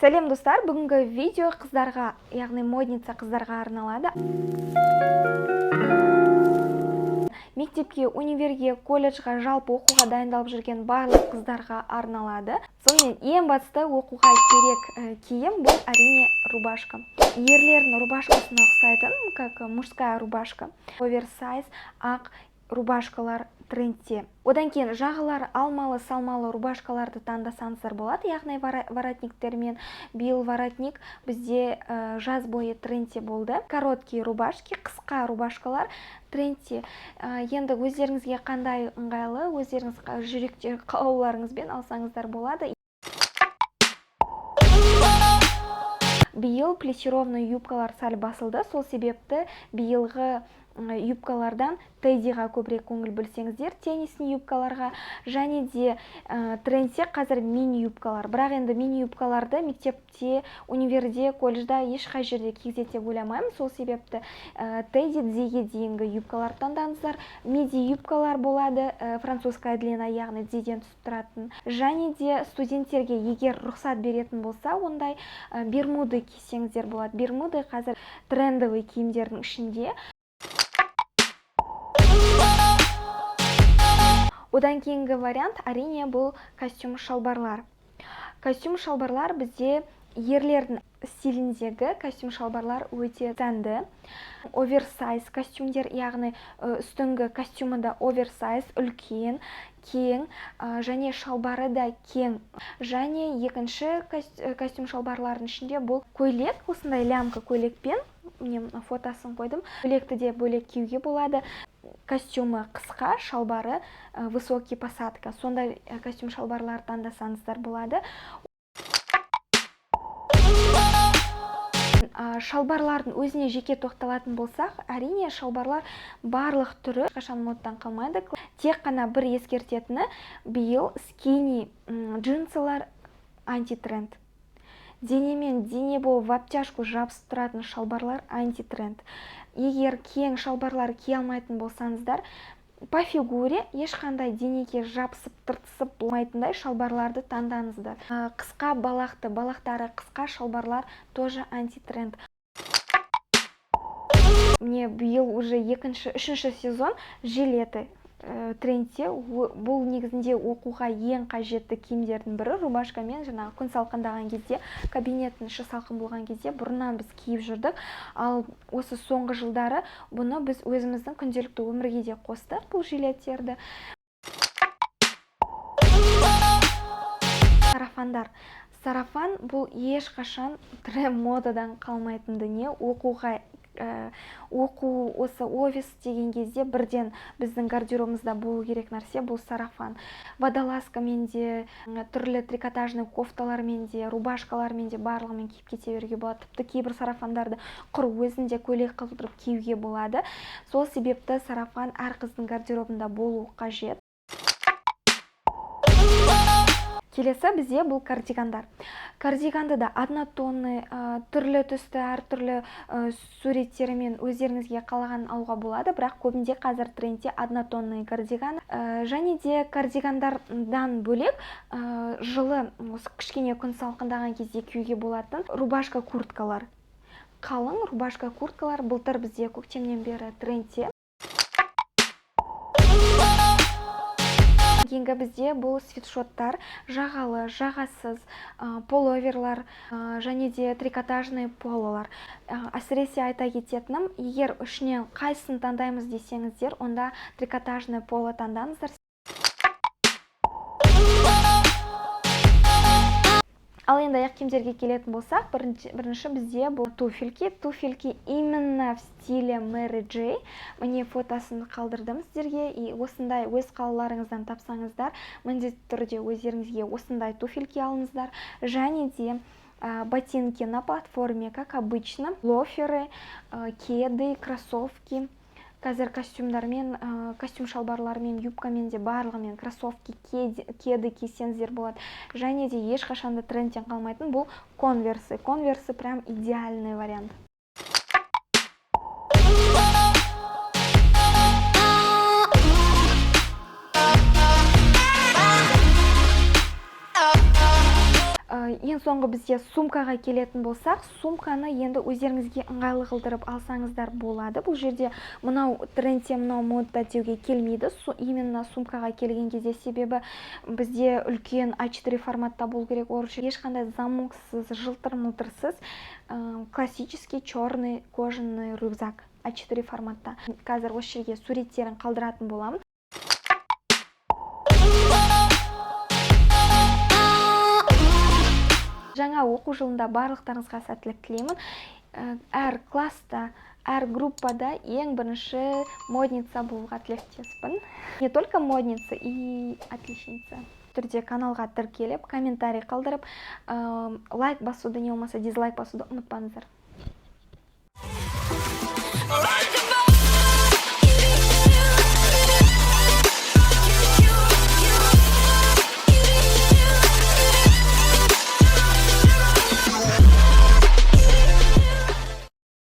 Сәлем достар, бүгінгі видео қыздарға, яғни модница қыздарға арналады. Мектепке, универге, колледжға, жалпы оқуға дайындалып жүрген барлық қыздарға арналады. Сонымен ең басты оқуға керек киім бұл әрине рубашка. Ерлердің рубашкасына ұқсайтын, как мужская рубашка. Оверсайз, ақ рубашкалар трендте. Одан кейін жағалары алмалы-салмалы рубашкаларды таңдасаңыздар болады, яғни воротниктермен. Биыл воротник бізде жаз бойы трендте болды. Короткие рубашки, қысқа рубашкалар трендте. Енді өздеріңізге қандай ыңғайлы, өздеріңіз жүректе қалауларыңызбен алсаңыздар болады. Биыл плечированный юбкалар сәл басылды, сол себепті биылғы юбкалардан тедиға көбірек көңіл бөлсеңіздер, теннисный юбкаларға, және де трендте қазір мини юбкалар. Бірақ енді мини юбкаларды мектепте, универде, колледжда ешқай жерде кигізеді деп ойламаймын. Сол себепті теди дзиге дейінгі юбкалар таңдаңыздар. Миди юбкалар болады, французская длина, яғни дзиден түсіп тұратын. Және де студенттерге егер рұқсат беретін болса, ондай бермуды кисеңіздер болады. Бермуды қазір трендовый киімдердің ішінде. Одан кейінгі вариант әрине бұл костюм шалбарлар. Костюм шалбарлар бізде ерлердің стиліндегі костюм шалбарлар өте сәнді. Оверсайз костюмдер, яғни үстіңгі костюмы да оверсайз, үлкен, кең, және шалбары да кең. Және екінші костюм шалбарлардың ішінде бұл көйлек, осындай лямка көйлекпен, мен фотосын қойдым. Көйлекті де бөлек киюге болады. Костюмы қысқа, шалбары высокий посадка. Сондай костюм шалбарлар таңдасаңыздар болады. Шалбарлардың өзіне жеке тоқталатын болсақ, әрине шалбарлар барлық түрі қашан модтан қалмайды. Тек қана бір ескертетіні, биыл скини джинсылар антитренд. Денемен дене болып в обтяжку жабысып тұратын шалбарлар антитренд. Егер кең шалбарлар кие алмайтын болсаңыздар, по фигуре ешқандай денеге жабысып тыртысып болмайтындай шалбарларды таңдаңыздар. Қысқа балақтары қысқа шалбарлар тоже антитренд. Мне биыл уже үшінші сезон жилеті трендте. Бұл негізінде оқуға ең қажетті киімдердің бірі. Рубашкамен жаңағы күн салқындаған кезде, кабинеттің іші салқын болған кезде бұрыннан біз киіп жүрдік. Ал осы соңғы жылдары бұны біз өзіміздің күнделікті өмірге де қостық, бұл жилеттерді. Сарафандар. Сарафан бұл ешқашан модадан қалмайтын дүние. Оқу осы офис деген кезде бірден біздің гардеробымызда болу керек нәрсе бұл сарафан. Водолазкамен де, түрлі трикотажный кофталармен де, рубашкалармен де барлығымен киіп кете беруге болады. Тіпті кейбір сарафандарды құр өзінде көйлек қылдырып киюге болады. Сол себепті сарафан әр қыздың гардеробында болу қажет. Келесі бізде бұл кардигандар. Кардиганды да однотонный, түрлі түсті, әртүрлі суреттерімен өздеріңізге қалаған алуға болады, бірақ көбінде қазір трендте однотонный кардиган. Және де кардигандардан бөлек жылы кішкене күн салқындаған кезде киюге болатын рубашка курткалар. Қалың рубашка курткалар былтыр бізде көктемнен бері трендте. Кейінгі бізде бұл свитшоттар, жағалы, жағасыз, половерлар, және де трикотажный пололар. Әсіресе айта кететінім, егер үшінен қайсысын таңдаймыз десеңіздер, онда трикотажный поло таңдаңыздар. Ал енді аяқ киімдерге келетін болсақ, бірінші бізде бұл туфельки. Туфельки именно в стиле Мэри Джей. Міне фотосын қалдырдым сіздерге. И осындай өз қалаларыңыздан тапсаңыздар, міндетті түрде өздеріңізге осындай туфельки алыңыздар. Және де ботинки на платформе, как обычно. Лоферы, кеды, кроссовки. Қазір костюм шалбарлармен, юбкамен де барлығымен кроссовки, кеды кисеңіздер болады. Және де ешқашанда трендтен қалмайтын бұл конверсы. Конверсы прям идеальный вариант. Ең соңғы бізде сумкаға келетін болсақ, сумканы енді өздеріңізге ыңғайлы қылдырып алсаңыздар болады. Бұл жерде мынау трендте, мынау модда деуге келмейді. Именно сумкаға келген кезде, себебі бізде үлкен А4 форматта болу керек. Ол үшін ешқандай замоксыз, жылтыр-мылтырсыз, классический черный кожаный рюкзак А4 форматта. Қазір осы жерге суреттерін қалдыратын боламын. Жаңа оқу жылында барлықтарыңызға сәттілік тілеймін. Әр класста, әр группада ең бірінші модница болуға тілектеспін. Не только модница, и отличница. Түрде каналға тіркеліп, комментарий қалдырып, лайк басуды, не болмаса дизлайк басуды ұмытпаңыздар.